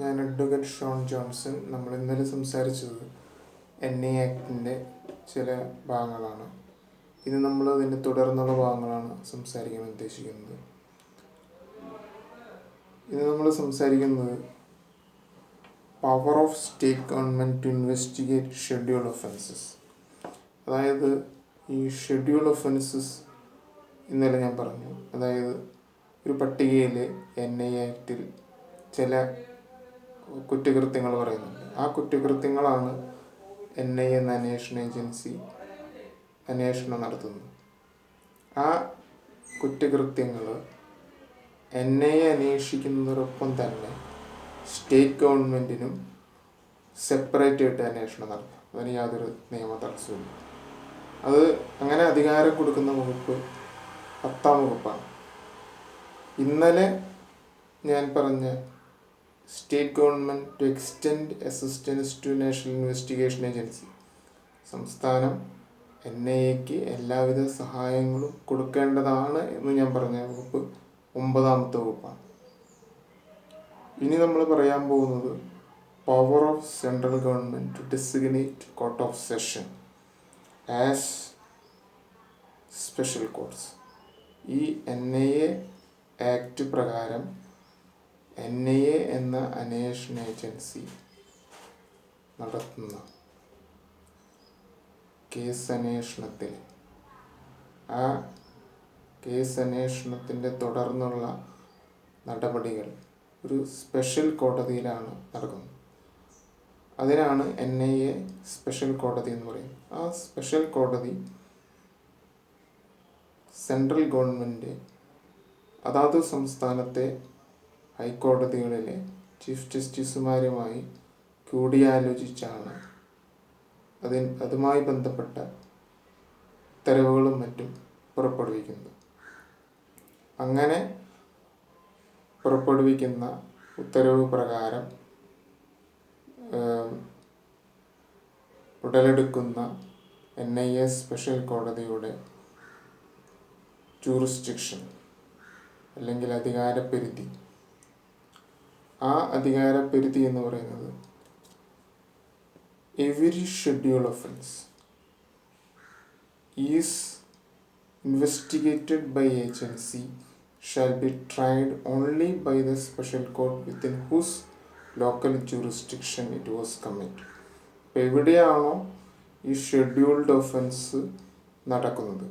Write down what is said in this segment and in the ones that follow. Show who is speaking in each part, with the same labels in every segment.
Speaker 1: ഞാൻ advocate Sean Johnson. നമ്മൾ ഇന്നലെ സംസാരിച്ചത് NA ആക്ടിൻ്റെ ചില ഭാഗങ്ങളാണ്. ഇന്ന് നമ്മൾ അതിൻ്റെ തുടർന്നുള്ള ഭാഗങ്ങളാണ് സംസാരിക്കാൻ ഉദ്ദേശിക്കുന്നത്. ഇന്ന് നമ്മൾ സംസാരിക്കുന്നത് power of state government to investigate schedule offences. അതായത് ഈ ഷെഡ്യൂൾ ഒഫൻസസ് ഇന്നലെ ഞാൻ പറഞ്ഞു. അതായത് ഒരു പട്ടികയിൽ NA ആക്ടിൽ ചില കുറ്റകൃത്യങ്ങൾ പറയുന്നുണ്ട്. ആ കുറ്റകൃത്യങ്ങളാണ് NIA എന്ന അന്വേഷണ ഏജൻസി അന്വേഷണം നടത്തുന്നത്. ആ കുറ്റകൃത്യങ്ങൾ NIA അന്വേഷിക്കുന്നതോടൊപ്പം തന്നെ സ്റ്റേറ്റ് ഗവൺമെൻറ്റിനും സെപ്പറേറ്റ് ആയിട്ട് അന്വേഷണം നടത്താം. അതിന് യാതൊരു നിയമ തടസ്സമില്ല. അത് അങ്ങനെ അധികാരം കൊടുക്കുന്ന വകുപ്പ് 10ാം വകുപ്പാണ്. ഇന്നലെ ഞാൻ പറഞ്ഞ state government to extend assistance to national investigation agency, സംസ്ഥാനം NIAക്ക് എല്ലാവിധ സഹായങ്ങളും കൊടുക്കേണ്ടതാണ് എന്ന് ഞാൻ പറഞ്ഞ വകുപ്പ് 9ാമത്തെ വകുപ്പാണ്. ഇനി നമ്മൾ പറയാൻ പോകുന്നത് power of central government to designate court of session as special courts. ഈ NIA ആക്ട് പ്രകാരം NIA എന്ന അന്വേഷണ ഏജൻസി നടത്തുന്ന കേസ് അന്വേഷണത്തിൽ ആ കേസ് അന്വേഷണത്തിൻ്റെ തുടർന്നുള്ള നടപടികൾ ഒരു സ്പെഷ്യൽ കോടതിയിലാണ് നടക്കുന്നത്. അതിനാണ് NIA സ്പെഷ്യൽ കോടതി എന്ന് പറയുന്നത്. ആ സ്പെഷ്യൽ കോടതി സെൻട്രൽ ഗവൺമെൻറ് അതാത് സംസ്ഥാനത്തെ ഹൈക്കോടതികളിലെ ചീഫ് ജസ്റ്റിസുമാരുമായി കൂടിയാലോചിച്ചാണ് അതുമായി ബന്ധപ്പെട്ട ഉത്തരവുകളും മറ്റും പുറപ്പെടുവിക്കുന്നത്. അങ്ങനെ പുറപ്പെടുവിക്കുന്ന ഉത്തരവ് പ്രകാരം ഉടലെടുക്കുന്ന NIA സ്പെഷ്യൽ കോടതിയുടെ ജൂറിസ്ഡിക്ഷൻ അല്ലെങ്കിൽ അധികാരപരിധി, ആ അധികാരപരിധി എന്ന് പറയുന്നത് every schedule offence is investigated by agency shall be tried only by the special court within whose local jurisdiction it was committed. അപ്പോൾ എവിടെയാണോ ഈ ഷെഡ്യൂൾഡ് ഒഫൻസ് നടക്കുന്നത്,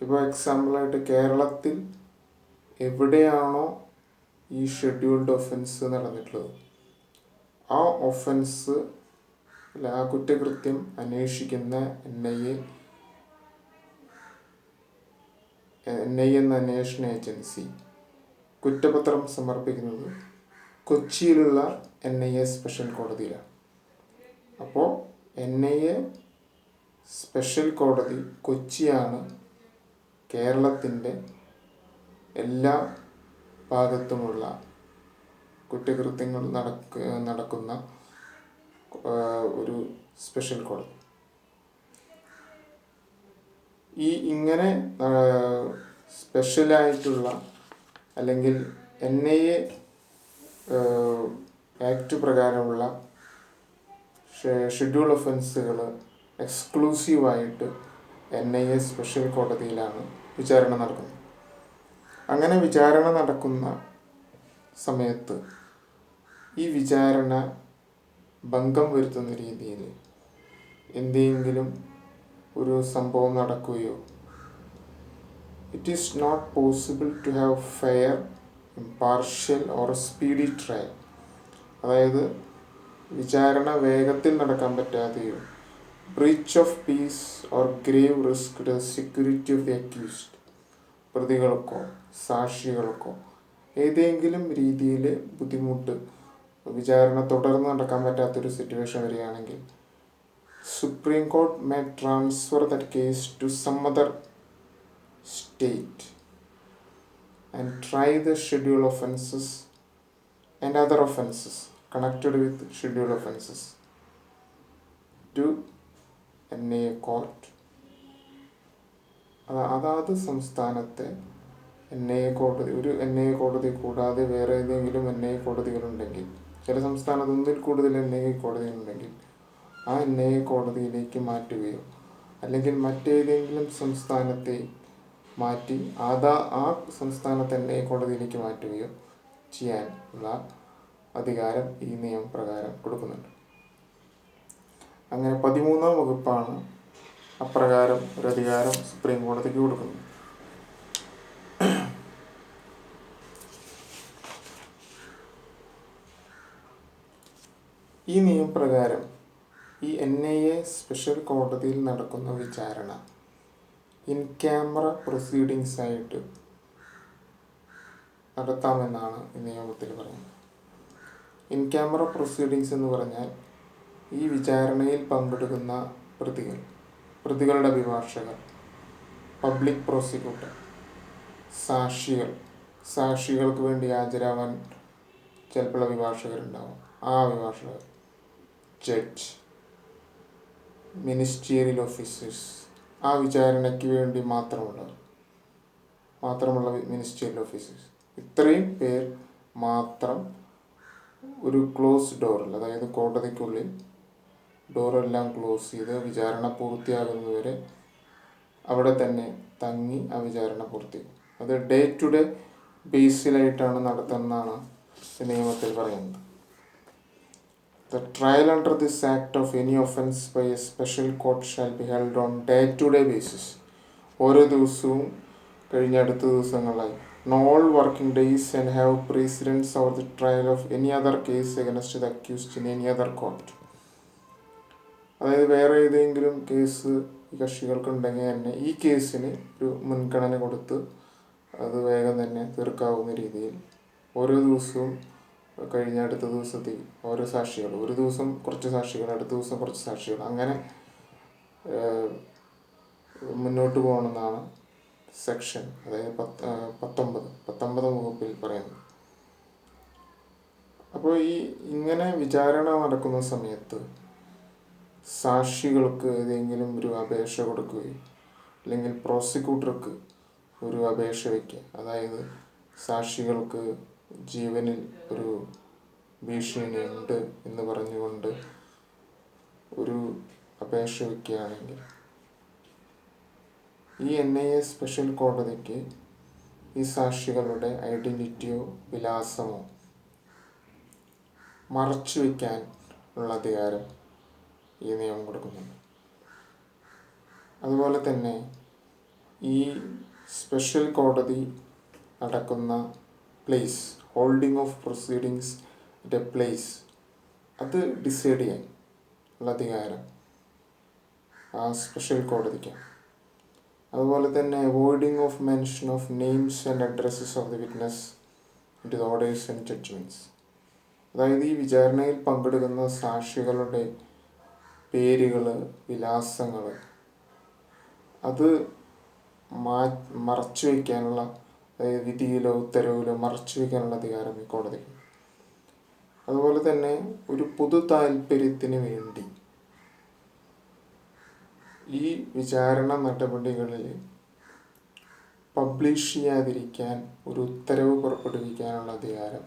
Speaker 1: ഇപ്പോൾ എക്സാമ്പിളായിട്ട് കേരളത്തിൽ എവിടെയാണോ ഈ ഷെഡ്യൂൾഡ് ഒഫൻസ് നടന്നിട്ടുള്ളത്, ആ ഒഫൻസ് അല്ല ആ കുറ്റകൃത്യം അന്വേഷിക്കുന്ന NIA എന്ന അന്വേഷണ ഏജൻസി കുറ്റപത്രം സമർപ്പിക്കുന്നത് കൊച്ചിയിലുള്ള NIA സ്പെഷ്യൽ കോടതിയിലാണ്. അപ്പോൾ NIA സ്പെഷ്യൽ കോടതി കൊച്ചിയാണ് കേരളത്തിൻ്റെ എല്ലാ ഭാഗത്തുമുള്ള കുറ്റകൃത്യങ്ങൾ നടക്കുന്ന ഒരു സ്പെഷ്യൽ കോടതി. ഈ ഇങ്ങനെ സ്പെഷ്യലായിട്ടുള്ള അല്ലെങ്കിൽ NIA ആക്ട് പ്രകാരമുള്ള ഷെഡ്യൂൾ ഒഫൻസുകൾ എക്സ്ക്ലൂസീവായിട്ട് NIA സ്പെഷ്യൽ കോടതിയിലാണ് വിചാരണ നടക്കുന്നത്. അങ്ങനെ വിചാരണ നടക്കുന്ന സമയത്ത് ഈ വിചാരണ ഭംഗം വരുത്തുന്ന രീതിയിൽ എന്തെങ്കിലും ഒരു സംഭവം നടക്കുകയോ, it is not possible to have fair, impartial or speedy trial, അതായത് വിചാരണ വേഗത്തിൽ നടക്കാൻ പറ്റാതെയോ, breach of peace or grave risk to security of the accused, പ്രതികൾക്കോ സാക്ഷികൾക്കോ ഏതെങ്കിലും രീതിയിൽ ബുദ്ധിമുട്ട്, വിചാരണ തുടർന്ന് നടക്കാൻ പറ്റാത്തൊരു സിറ്റുവേഷൻ വരികയാണെങ്കിൽ supreme court may transfer that case to some other state and try the schedule offences and other offences connected with schedule offences to NIA court. അതാത് സംസ്ഥാനത്തെ ഒരു NIA കോടതി കൂടാതെ വേറെ ഏതെങ്കിലും NIA കോടതികളുണ്ടെങ്കിൽ, ചില സംസ്ഥാനത്ത് ഒന്നിൽ കൂടുതൽ NIA കോടതികളുണ്ടെങ്കിൽ ആ NIA കോടതിയിലേക്ക് മാറ്റുകയോ അല്ലെങ്കിൽ മറ്റേതെങ്കിലും സംസ്ഥാനത്തെ മാറ്റി ആ സംസ്ഥാനത്തെ NIA കോടതിയിലേക്ക് മാറ്റുകയോ ചെയ്യാൻ ഉള്ള അധികാരം ഈ നിയമപ്രകാരം കൊടുക്കുന്നുണ്ട്. അങ്ങനെ 13ാം വകുപ്പാണ് അപ്രകാരം ഒരു അധികാരം സുപ്രീം കോടതിക്ക് കൊടുക്കുന്നത്. ഈ നിയമപ്രകാരം ഈ NIA സ്പെഷ്യൽ കോടതിയിൽ നടക്കുന്ന വിചാരണ ഇൻ ക്യാമറ പ്രൊസീഡിങ്സ് ആയിട്ട് നടത്താമെന്നാണ് ഈ നിയമത്തിൽ പറയുന്നത്. ഇൻ ക്യാമറ പ്രൊസീഡിങ്സ് എന്ന് പറഞ്ഞാൽ ഈ വിചാരണയിൽ പങ്കെടുക്കുന്ന പ്രതികളുടെ അഭിഭാഷകർ, പബ്ലിക് പ്രോസിക്യൂട്ടർ, സാക്ഷികൾക്ക് വേണ്ടി ഹാജരാവാൻ ചിലപ്പോൾ അഭിഭാഷകരുണ്ടാവും, ആ അഭിഭാഷകർ, ജഡ്ജ്, മിനിസ്റ്റീരിയൽ ഓഫീസേഴ്സ്, ആ വിചാരണയ്ക്ക് വേണ്ടി മാത്രമുള്ള മിനിസ്റ്റീരിയൽ ഓഫീസേഴ്സ്, ഇത്രയും പേർ മാത്രം ഒരു ക്ലോസ് ഡോറിൽ, അതായത് കോടതിക്കുള്ളിൽ ഡോറെല്ലാം ക്ലോസ് ചെയ്ത് വിചാരണ പൂർത്തിയാകുന്നതുവരെ അവിടെ തന്നെ തങ്ങി ആ വിചാരണ പൂർത്തിയാക്കും. അത് ഡേ ടു ഡേ ബേസിലായിട്ടാണ് നടത്തുന്നതാണ് നിയമത്തിൽ പറയുന്നത്. The trial under this act of any offence by a special court shall be held on day-to-day basis. ഓരോ ദിവസവും കഴിഞ്ഞ അടുത്ത ദിവസങ്ങളായി. all working days and have precedence over the trial of any other case against the accused in any other court. അതായത് വേറെ ഏതെങ്കിലും case ഈ കക്ഷികൾക്കുണ്ടെങ്കിൽ തന്നെ ഈ കേസിന് ഒരു മുൻഗണന കൊടുത്ത് അത് വേഗം തന്നെ തീർക്കാവുന്ന രീതിയിൽ ഓരോ ദിവസവും കഴിഞ്ഞ അടുത്ത ദിവസത്തിൽ ഓരോ സാക്ഷികൾ, ഒരു ദിവസം കുറച്ച് സാക്ഷികൾ, അടുത്ത ദിവസം കുറച്ച് സാക്ഷികൾ, അങ്ങനെ മുന്നോട്ട് പോകണമെന്നാണ് സെക്ഷൻ, അതായത് 19 വകുപ്പിൽ പറയുന്നത്. അപ്പോൾ ഇങ്ങനെ വിചാരണ നടക്കുന്ന സമയത്ത് സാക്ഷികൾക്ക് ഏതെങ്കിലും ഒരു അപേക്ഷ കൊടുക്കുകയും അല്ലെങ്കിൽ പ്രോസിക്യൂട്ടർക്ക് ഒരു അപേക്ഷ വയ്ക്കുക, അതായത് സാക്ഷികൾക്ക് ജീവനിൽ ഒരു ഭീഷണിയുണ്ട് എന്ന് പറഞ്ഞുകൊണ്ട് ഒരു അപേക്ഷ വയ്ക്കുകയാണെങ്കിൽ ഈ NIA സ്പെഷ്യൽ കോടതിക്ക് ഈ സാക്ഷികളുടെ ഐഡൻറ്റിറ്റിയോ വിലാസമോ മറച്ചു വയ്ക്കാൻ ഉള്ള അധികാരം ഈ നിയമം കൊടുക്കുന്നുണ്ട്. അതുപോലെ തന്നെ ഈ സ്പെഷ്യൽ കോടതി നടക്കുന്ന place, holding of proceedings at a place, അത് ഡിസൈഡ് ചെയ്യാൻ ഉള്ള അധികാരം ആ സ്പെഷ്യൽ കോടതിക്കാണ്. അതുപോലെ തന്നെ avoiding of mention of names and addresses of the witness into the orders and judgments. അതായത് ഈ വിചാരണയിൽ പങ്കെടുക്കുന്ന സാക്ഷികളുടെ പേരുകൾ, വിലാസങ്ങൾ, അത് മറച്ചു വയ്ക്കാനുള്ള, അതായത് വിധിയിലോ ഉത്തരവിലോ മറച്ചു വയ്ക്കാനുള്ള അധികാരം ഈ കോടതിക്ക്. അതുപോലെ തന്നെ ഒരു പൊതു താല്പര്യത്തിന് വേണ്ടി ഈ വിചാരണ നടപടികളിൽ പബ്ലിഷ് ചെയ്യാതിരിക്കാൻ ഒരു ഉത്തരവ് പുറപ്പെടുവിക്കാനുള്ള അധികാരം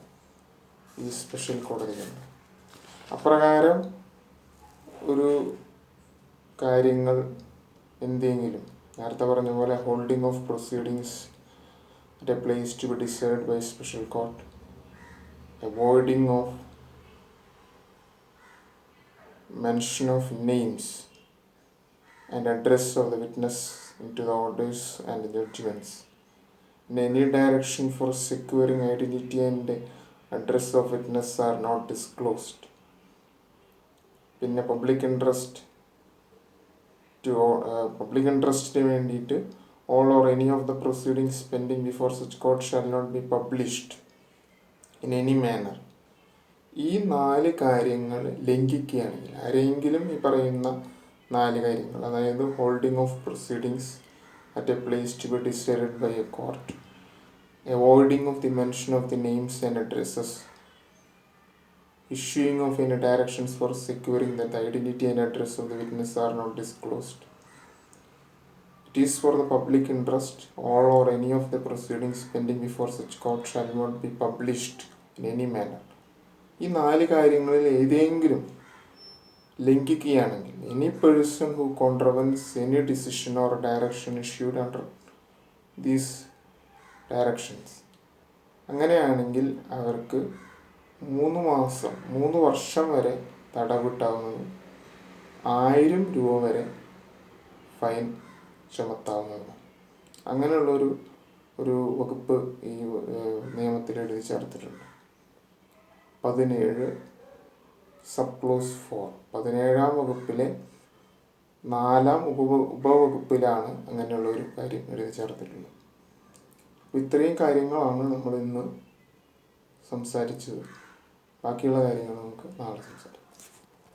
Speaker 1: ഈ സ്പെഷ്യൽ കോടതിക്കുണ്ട്. അപ്രകാരം ഒരു കാര്യങ്ങൾ എന്തെങ്കിലും നേരത്തെ പറഞ്ഞ പോലെ holding of proceedings at a place to be decide by special court, avoiding of mention of names and address of the witness into the orders and judgments in any direction for securing identity and address of witness are not disclosed. പിന്നെ public ഇൻട്രസ്റ്റിന് വേണ്ടിയിട്ട് all or any of the proceedings pending before such court shall not be published in any manner. ഈ 4 കാര്യങ്ങൾ ലംഘിക്കുകയാണെങ്കിൽ, ആരെങ്കിലും ഈ പറയുന്ന 4 കാര്യങ്ങൾ, അതായത് holding of proceedings at a place to be decided by a court, avoiding of the mention of the names and addresses, issuing of any directions for securing that the identity and address of the witness are not disclosed, It is for the public interest, all or any of the proceedings pending before such court shall not be published in any manner. ഈ 4 കാര്യങ്ങളിൽ ഏതെങ്കിലും ലംഘിക്കുകയാണെങ്കിൽ any person who contravenes any decision or direction issued under these directions, അങ്ങനെയാണെങ്കിൽ അവർക്ക് 3 വർഷം വരെ തടവിട്ടാവുന്നതും 1000 രൂപ വരെ ഫൈൻ ചുമത്താവുന്നതും. അങ്ങനെയുള്ളൊരു വകുപ്പ് ഈ നിയമത്തിൽ എഴുതി ചേർത്തിട്ടുണ്ട്. 17 സബ്ക്ലോസ് 4, 17-ാം വകുപ്പിലെ 4-ാം ഉപവകുപ്പിലാണ് അങ്ങനെയുള്ളൊരു കാര്യം എഴുതി ചേർത്തിട്ടുള്ളത്. ഇത്രയും കാര്യങ്ങളാണ് നമ്മൾ ഇന്ന് സംസാരിച്ചത്. ബാക്കിയുള്ള കാര്യങ്ങൾ നമുക്ക് നാളെ സംസാരിക്കാം.